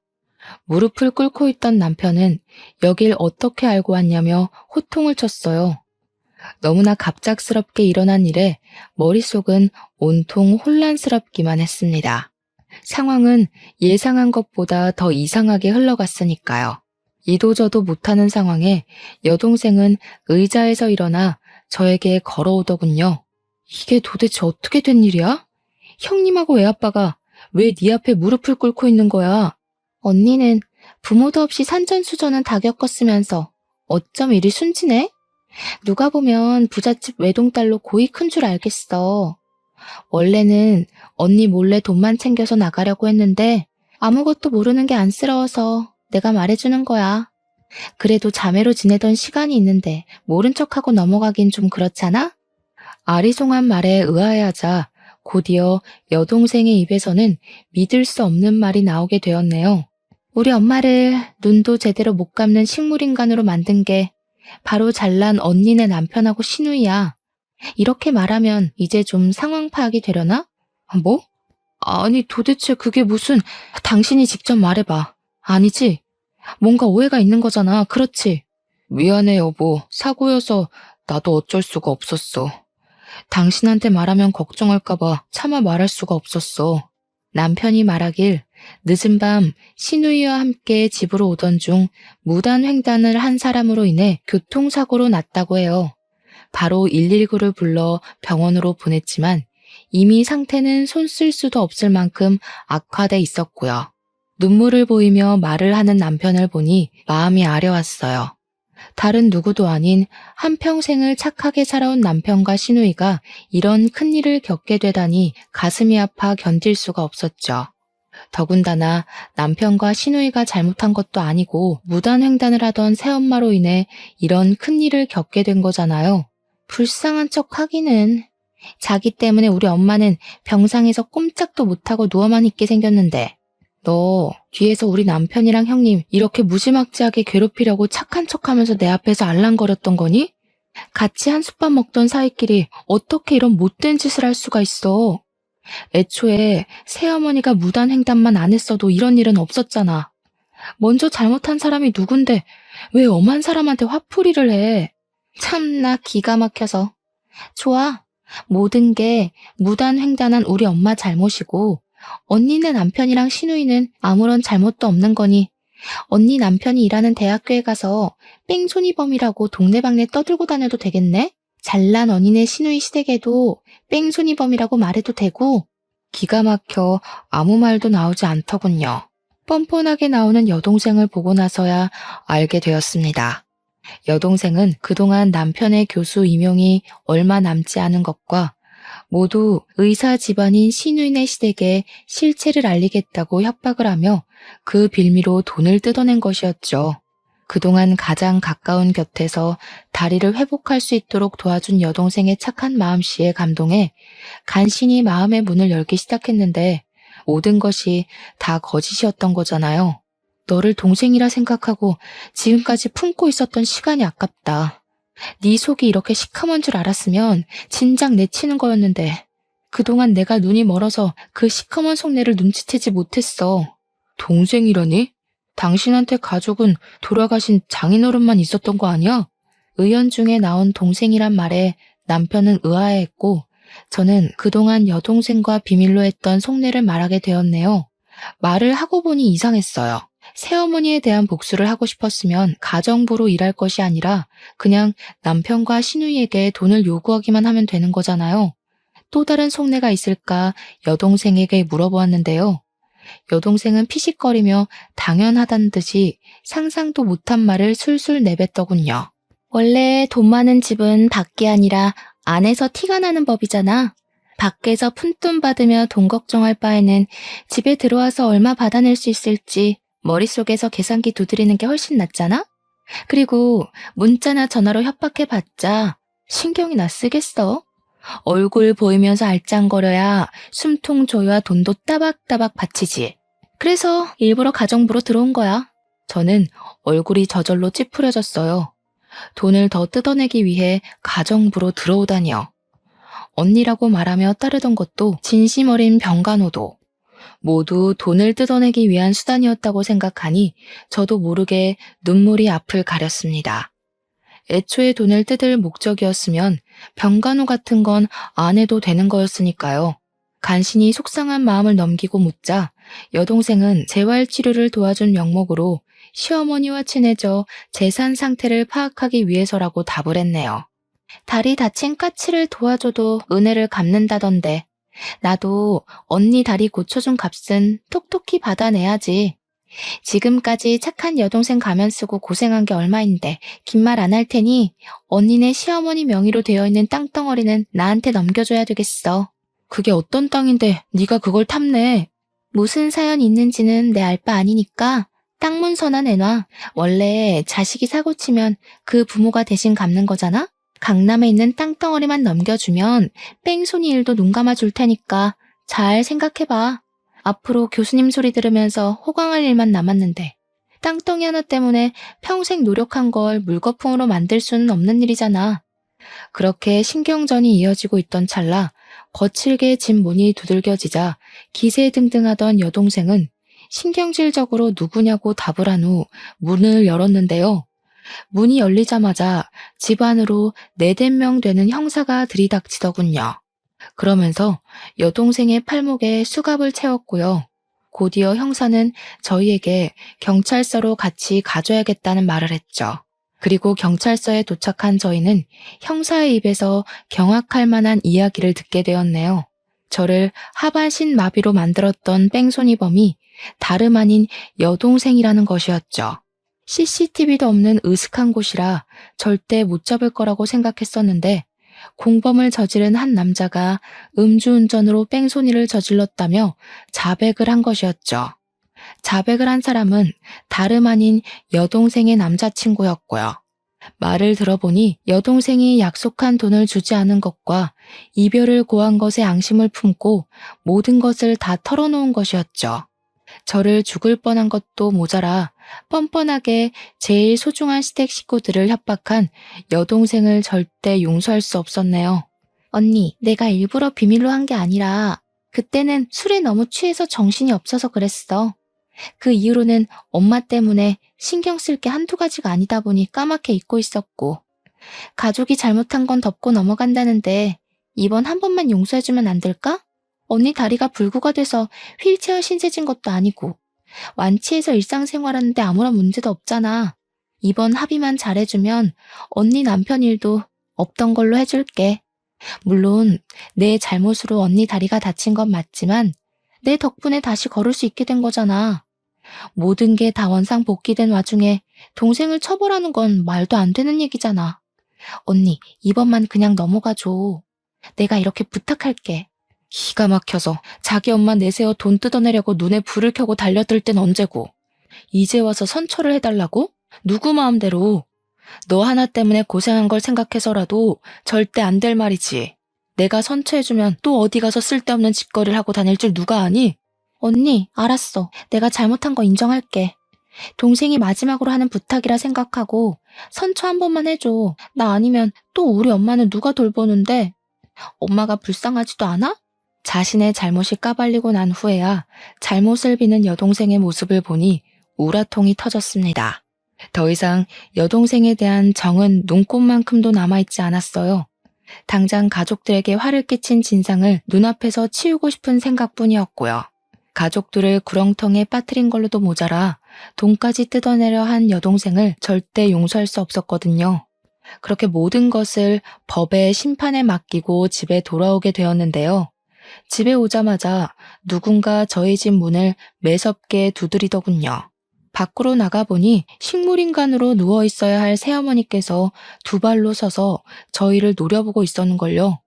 무릎을 꿇고 있던 남편은 여길 어떻게 알고 왔냐며 호통을 쳤어요. 너무나 갑작스럽게 일어난 일에 머릿속은 온통 혼란스럽기만 했습니다. 상황은 예상한 것보다 더 이상하게 흘러갔으니까요. 이도저도 못하는 상황에 여동생은 의자에서 일어나 저에게 걸어오더군요. 이게 도대체 어떻게 된 일이야? 형님하고 애아빠가 왜 네 앞에 무릎을 꿇고 있는 거야? 언니는 부모도 없이 산전수전은 다 겪었으면서 어쩜 이리 순진해? 누가 보면 부잣집 외동딸로 고이 큰 줄 알겠어. 원래는 언니 몰래 돈만 챙겨서 나가려고 했는데 아무것도 모르는 게 안쓰러워서 내가 말해주는 거야. 그래도 자매로 지내던 시간이 있는데 모른 척하고 넘어가긴 좀 그렇잖아? 아리송한 말에 의아해하자 곧이어 여동생의 입에서는 믿을 수 없는 말이 나오게 되었네요. 우리 엄마를 눈도 제대로 못 감는 식물인간으로 만든 게 바로 잘난 언니네 남편하고 시누이야. 이렇게 말하면 이제 좀 상황 파악이 되려나? 뭐? 아니 도대체 그게 무슨... 당신이 직접 말해봐. 아니지? 뭔가 오해가 있는 거잖아. 그렇지? 미안해 여보. 사고여서 나도 어쩔 수가 없었어. 당신한테 말하면 걱정할까봐 차마 말할 수가 없었어. 남편이 말하길 늦은 밤 신우이와 함께 집으로 오던 중 무단횡단을 한 사람으로 인해 교통사고로 났다고 해요. 바로 119를 불러 병원으로 보냈지만 이미 상태는 손 쓸 수도 없을 만큼 악화돼 있었고요. 눈물을 보이며 말을 하는 남편을 보니 마음이 아려왔어요. 다른 누구도 아닌 한평생을 착하게 살아온 남편과 시누이가 이런 큰일을 겪게 되다니 가슴이 아파 견딜 수가 없었죠. 더군다나 남편과 시누이가 잘못한 것도 아니고 무단횡단을 하던 새엄마로 인해 이런 큰일을 겪게 된 거잖아요. 불쌍한 척 하기는. 자기 때문에 우리 엄마는 병상에서 꼼짝도 못하고 누워만 있게 생겼는데 너 뒤에서 우리 남편이랑 형님 이렇게 무지막지하게 괴롭히려고 착한 척하면서 내 앞에서 알랑거렸던 거니? 같이 한솥밥 먹던 사이끼리 어떻게 이런 못된 짓을 할 수가 있어? 애초에 새어머니가 무단횡단만 안 했어도 이런 일은 없었잖아. 먼저 잘못한 사람이 누군데 왜 엄한 사람한테 화풀이를 해? 참나 기가 막혀서. 좋아. 모든 게 무단횡단한 우리 엄마 잘못이고 언니네 남편이랑 시누이는 아무런 잘못도 없는 거니 언니 남편이 일하는 대학교에 가서 뺑소니범이라고 동네방네 떠들고 다녀도 되겠네? 잘난 언니네 시누이 시댁에도 뺑소니범이라고 말해도 되고. 기가 막혀 아무 말도 나오지 않더군요. 뻔뻔하게 나오는 여동생을 보고 나서야 알게 되었습니다. 여동생은 그동안 남편의 교수 임용이 얼마 남지 않은 것과 모두 의사 집안인 시누이네 시댁에 실체를 알리겠다고 협박을 하며 그 빌미로 돈을 뜯어낸 것이었죠. 그동안 가장 가까운 곁에서 다리를 회복할 수 있도록 도와준 여동생의 착한 마음씨에 감동해 간신히 마음의 문을 열기 시작했는데 모든 것이 다 거짓이었던 거잖아요. 너를 동생이라 생각하고 지금까지 품고 있었던 시간이 아깝다. 네 속이 이렇게 시커먼 줄 알았으면 진작 내치는 거였는데 그동안 내가 눈이 멀어서 그 시커먼 속내를 눈치채지 못했어. 동생이라니? 당신한테 가족은 돌아가신 장인어른만 있었던 거 아니야? 의연중에 나온 동생이란 말에 남편은 의아해했고 저는 그동안 여동생과 비밀로 했던 속내를 말하게 되었네요. 말을 하고 보니 이상했어요. 새어머니에 대한 복수를 하고 싶었으면 가정부로 일할 것이 아니라 그냥 남편과 시누이에게 돈을 요구하기만 하면 되는 거잖아요. 또 다른 속내가 있을까 여동생에게 물어보았는데요. 여동생은 피식거리며 당연하다는 듯이 상상도 못한 말을 술술 내뱉더군요. 원래 돈 많은 집은 밖이 아니라 안에서 티가 나는 법이잖아. 밖에서 푼돈 받으며 돈 걱정할 바에는 집에 들어와서 얼마 받아낼 수 있을지 머릿속에서 계산기 두드리는 게 훨씬 낫잖아? 그리고 문자나 전화로 협박해봤자 신경이나 쓰겠어? 얼굴 보이면서 알짱거려야 숨통 조여야 돈도 따박따박 바치지. 그래서 일부러 가정부로 들어온 거야. 저는 얼굴이 저절로 찌푸려졌어요. 돈을 더 뜯어내기 위해 가정부로 들어오다니요. 언니라고 말하며 따르던 것도 진심 어린 병간호도 모두 돈을 뜯어내기 위한 수단이었다고 생각하니 저도 모르게 눈물이 앞을 가렸습니다. 애초에 돈을 뜯을 목적이었으면 병간호 같은 건 안 해도 되는 거였으니까요. 간신히 속상한 마음을 넘기고 묻자 여동생은 재활치료를 도와준 명목으로 시어머니와 친해져 재산 상태를 파악하기 위해서라고 답을 했네요. 다리 다친 까치를 도와줘도 은혜를 갚는다던데 나도 언니 다리 고쳐준 값은 톡톡히 받아내야지. 지금까지 착한 여동생 가면 쓰고 고생한 게 얼마인데 긴 말 안 할 테니 언니네 시어머니 명의로 되어 있는 땅덩어리는 나한테 넘겨줘야 되겠어. 그게 어떤 땅인데 네가 그걸 탐내. 무슨 사연이 있는지는 내 알 바 아니니까 땅 문서나 내놔. 원래 자식이 사고치면 그 부모가 대신 갚는 거잖아? 강남에 있는 땅덩어리만 넘겨주면 뺑소니 일도 눈 감아줄 테니까 잘 생각해봐. 앞으로 교수님 소리 들으면서 호강할 일만 남았는데 땅덩이 하나 때문에 평생 노력한 걸 물거품으로 만들 수는 없는 일이잖아. 그렇게 신경전이 이어지고 있던 찰나 거칠게 집 문이 두들겨지자 기세등등하던 여동생은 신경질적으로 누구냐고 답을 한 후 문을 열었는데요. 문이 열리자마자 집 안으로 4~5명 되는 형사가 들이닥치더군요. 그러면서 여동생의 팔목에 수갑을 채웠고요. 곧이어 형사는 저희에게 경찰서로 같이 가줘야겠다는 말을 했죠. 그리고 경찰서에 도착한 저희는 형사의 입에서 경악할 만한 이야기를 듣게 되었네요. 저를 하반신 마비로 만들었던 뺑소니범이 다름 아닌 여동생이라는 것이었죠. CCTV도 없는 으슥한 곳이라 절대 못 잡을 거라고 생각했었는데 공범을 저지른 한 남자가 음주운전으로 뺑소니를 저질렀다며 자백을 한 것이었죠. 자백을 한 사람은 다름 아닌 여동생의 남자친구였고요. 말을 들어보니 여동생이 약속한 돈을 주지 않은 것과 이별을 고한 것에 앙심을 품고 모든 것을 다 털어놓은 것이었죠. 저를 죽을 뻔한 것도 모자라 뻔뻔하게 제일 소중한 시댁 식구들을 협박한 여동생을 절대 용서할 수 없었네요. 언니, 내가 일부러 비밀로 한 게 아니라 그때는 술에 너무 취해서 정신이 없어서 그랬어. 그 이후로는 엄마 때문에 신경 쓸 게 한두 가지가 아니다 보니 까맣게 잊고 있었고 가족이 잘못한 건 덮고 넘어간다는데 이번 한 번만 용서해주면 안 될까? 언니 다리가 불구가 돼서 휠체어 신세진 것도 아니고 완치해서 일상생활하는데 아무런 문제도 없잖아. 이번 합의만 잘해주면 언니 남편 일도 없던 걸로 해줄게. 물론 내 잘못으로 언니 다리가 다친 건 맞지만 내 덕분에 다시 걸을 수 있게 된 거잖아. 모든 게 다 원상복귀된 와중에 동생을 처벌하는 건 말도 안 되는 얘기잖아. 언니, 이번만 그냥 넘어가줘. 내가 이렇게 부탁할게. 기가 막혀서 자기 엄마 내세워 돈 뜯어내려고 눈에 불을 켜고 달려들 땐 언제고. 이제 와서 선처를 해달라고? 누구 마음대로. 너 하나 때문에 고생한 걸 생각해서라도 절대 안 될 말이지. 내가 선처해주면 또 어디 가서 쓸데없는 짓거리를 하고 다닐 줄 누가 아니? 언니, 알았어. 내가 잘못한 거 인정할게. 동생이 마지막으로 하는 부탁이라 생각하고 선처 한 번만 해줘. 나 아니면 또 우리 엄마는 누가 돌보는데? 엄마가 불쌍하지도 않아? 자신의 잘못이 까발리고 난 후에야 잘못을 비는 여동생의 모습을 보니 우라통이 터졌습니다. 더 이상 여동생에 대한 정은 눈꽃만큼도 남아있지 않았어요. 당장 가족들에게 화를 끼친 진상을 눈앞에서 치우고 싶은 생각뿐이었고요. 가족들을 구렁텅이에 빠뜨린 걸로도 모자라 돈까지 뜯어내려 한 여동생을 절대 용서할 수 없었거든요. 그렇게 모든 것을 법의 심판에 맡기고 집에 돌아오게 되었는데요. 집에 오자마자 누군가 저희 집 문을 매섭게 두드리더군요. 밖으로 나가보니 식물인간으로 누워있어야 할 새어머니께서 두 발로 서서 저희를 노려보고 있었는걸요.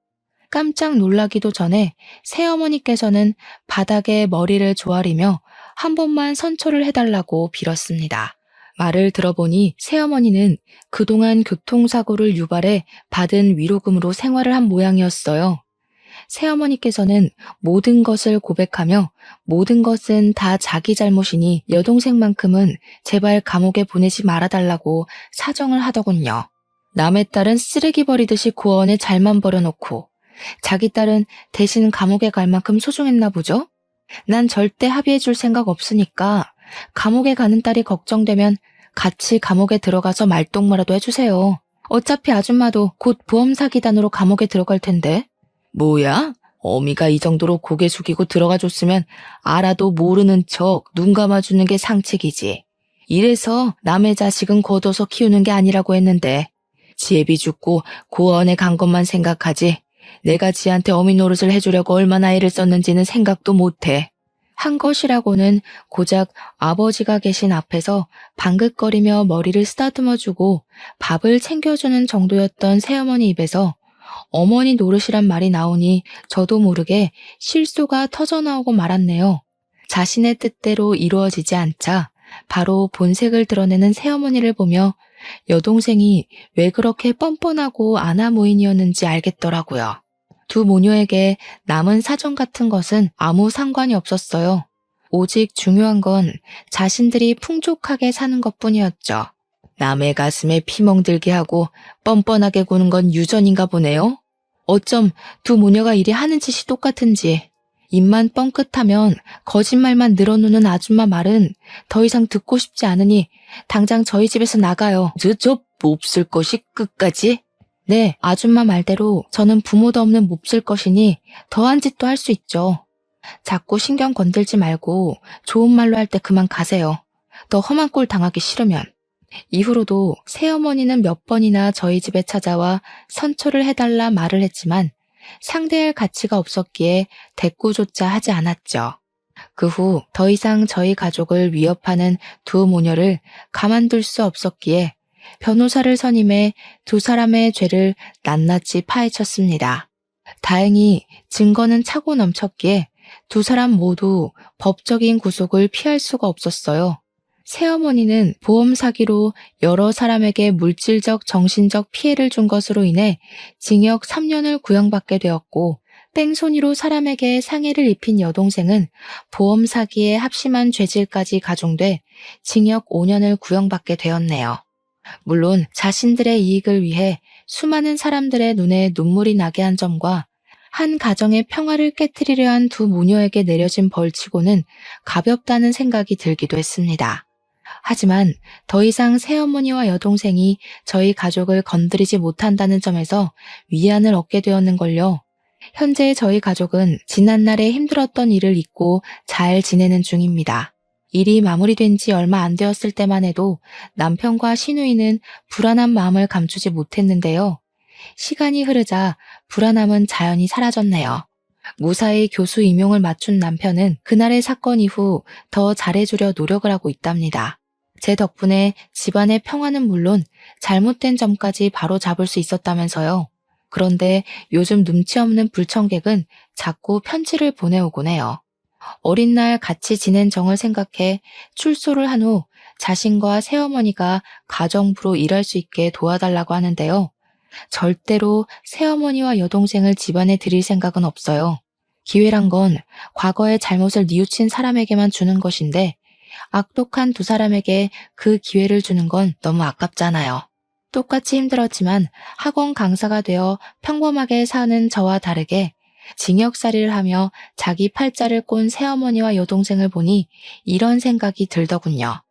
깜짝 놀라기도 전에 새어머니께서는 바닥에 머리를 조아리며 한 번만 선처를 해달라고 빌었습니다. 말을 들어보니 새어머니는 그동안 교통사고를 유발해 받은 위로금으로 생활을 한 모양이었어요. 새어머니께서는 모든 것을 고백하며 모든 것은 다 자기 잘못이니 여동생만큼은 제발 감옥에 보내지 말아달라고 사정을 하더군요. 남의 딸은 쓰레기 버리듯이 고아원에 잘만 버려놓고 자기 딸은 대신 감옥에 갈 만큼 소중했나 보죠? 난 절대 합의해줄 생각 없으니까 감옥에 가는 딸이 걱정되면 같이 감옥에 들어가서 말동무라도 해주세요. 어차피 아줌마도 곧 보험사기단으로 감옥에 들어갈 텐데. 뭐야? 어미가 이 정도로 고개 숙이고 들어가줬으면 알아도 모르는 척 눈 감아주는 게 상책이지. 이래서 남의 자식은 거둬서 키우는 게 아니라고 했는데 지 애비 죽고 고아원에 간 것만 생각하지 내가 지한테 어미 노릇을 해주려고 얼마나 애를 썼는지는 생각도 못해. 한 것이라고는 고작 아버지가 계신 앞에서 방긋거리며 머리를 쓰다듬어주고 밥을 챙겨주는 정도였던 새어머니 입에서 어머니 노릇이란 말이 나오니 저도 모르게 실소가 터져나오고 말았네요. 자신의 뜻대로 이루어지지 않자 바로 본색을 드러내는 새어머니를 보며 여동생이 왜 그렇게 뻔뻔하고 아나무인이었는지 알겠더라고요. 두 모녀에게 남은 사정 같은 것은 아무 상관이 없었어요. 오직 중요한 건 자신들이 풍족하게 사는 것뿐이었죠. 남의 가슴에 피멍들게 하고 뻔뻔하게 구는 건 유전인가 보네요. 어쩜 두 모녀가 이리 하는 짓이 똑같은지. 입만 뻥끗하면 거짓말만 늘어놓는 아줌마 말은 더 이상 듣고 싶지 않으니 당장 저희 집에서 나가요. 저 몹쓸 것이 끝까지? 네, 아줌마 말대로 저는 부모도 없는 몹쓸 것이니 더한 짓도 할 수 있죠. 자꾸 신경 건들지 말고 좋은 말로 할 때 그만 가세요. 더 험한 꼴 당하기 싫으면. 이후로도 새어머니는 몇 번이나 저희 집에 찾아와 선처를 해달라 말을 했지만 상대할 가치가 없었기에 대꾸조차 하지 않았죠. 그 후 더 이상 저희 가족을 위협하는 두 모녀를 가만둘 수 없었기에 변호사를 선임해 두 사람의 죄를 낱낱이 파헤쳤습니다. 다행히 증거는 차고 넘쳤기에 두 사람 모두 법적인 구속을 피할 수가 없었어요. 새어머니는 보험 사기로 여러 사람에게 물질적, 정신적 피해를 준 것으로 인해 징역 3년을 구형받게 되었고, 뺑소니로 사람에게 상해를 입힌 여동생은 보험 사기에 합심한 죄질까지 가중돼 징역 5년을 구형받게 되었네요. 물론 자신들의 이익을 위해 수많은 사람들의 눈에 눈물이 나게 한 점과 한 가정의 평화를 깨트리려 한 두 모녀에게 내려진 벌치고는 가볍다는 생각이 들기도 했습니다. 하지만 더 이상 새어머니와 여동생이 저희 가족을 건드리지 못한다는 점에서 위안을 얻게 되었는걸요. 현재 저희 가족은 지난날에 힘들었던 일을 잊고 잘 지내는 중입니다. 일이 마무리된 지 얼마 안 되었을 때만 해도 남편과 시누이는 불안한 마음을 감추지 못했는데요. 시간이 흐르자 불안함은 자연히 사라졌네요. 무사히 교수 임용을 맞춘 남편은 그날의 사건 이후 더 잘해주려 노력을 하고 있답니다. 제 덕분에 집안의 평화는 물론 잘못된 점까지 바로 잡을 수 있었다면서요. 그런데 요즘 눈치 없는 불청객은 자꾸 편지를 보내오곤 해요. 어린 날 같이 지낸 정을 생각해 출소를 한 후 자신과 새어머니가 가정부로 일할 수 있게 도와달라고 하는데요. 절대로 새어머니와 여동생을 집안에 들일 생각은 없어요. 기회란 건 과거의 잘못을 뉘우친 사람에게만 주는 것인데 악독한 두 사람에게 그 기회를 주는 건 너무 아깝잖아요. 똑같이 힘들었지만 학원 강사가 되어 평범하게 사는 저와 다르게 징역살이를 하며 자기 팔자를 꼰 새어머니와 여동생을 보니 이런 생각이 들더군요.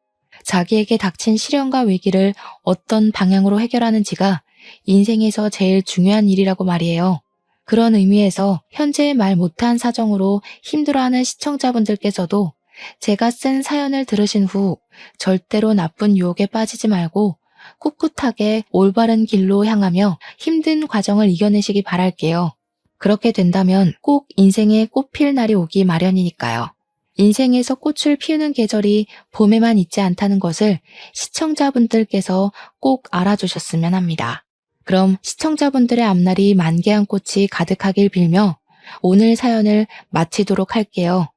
자기에게 닥친 시련과 위기를 어떤 방향으로 해결하는지가 인생에서 제일 중요한 일이라고 말이에요. 그런 의미에서 현재 말 못한 사정으로 힘들어하는 시청자분들께서도 제가 쓴 사연을 들으신 후 절대로 나쁜 유혹에 빠지지 말고 꿋꿋하게 올바른 길로 향하며 힘든 과정을 이겨내시기 바랄게요. 그렇게 된다면 꼭 인생에 꽃 필 날이 오기 마련이니까요. 인생에서 꽃을 피우는 계절이 봄에만 있지 않다는 것을 시청자분들께서 꼭 알아주셨으면 합니다. 그럼 시청자분들의 앞날이 만개한 꽃이 가득하길 빌며 오늘 사연을 마치도록 할게요.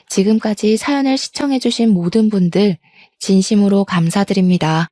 지금까지 사연을 시청해주신 모든 분들 진심으로 감사드립니다.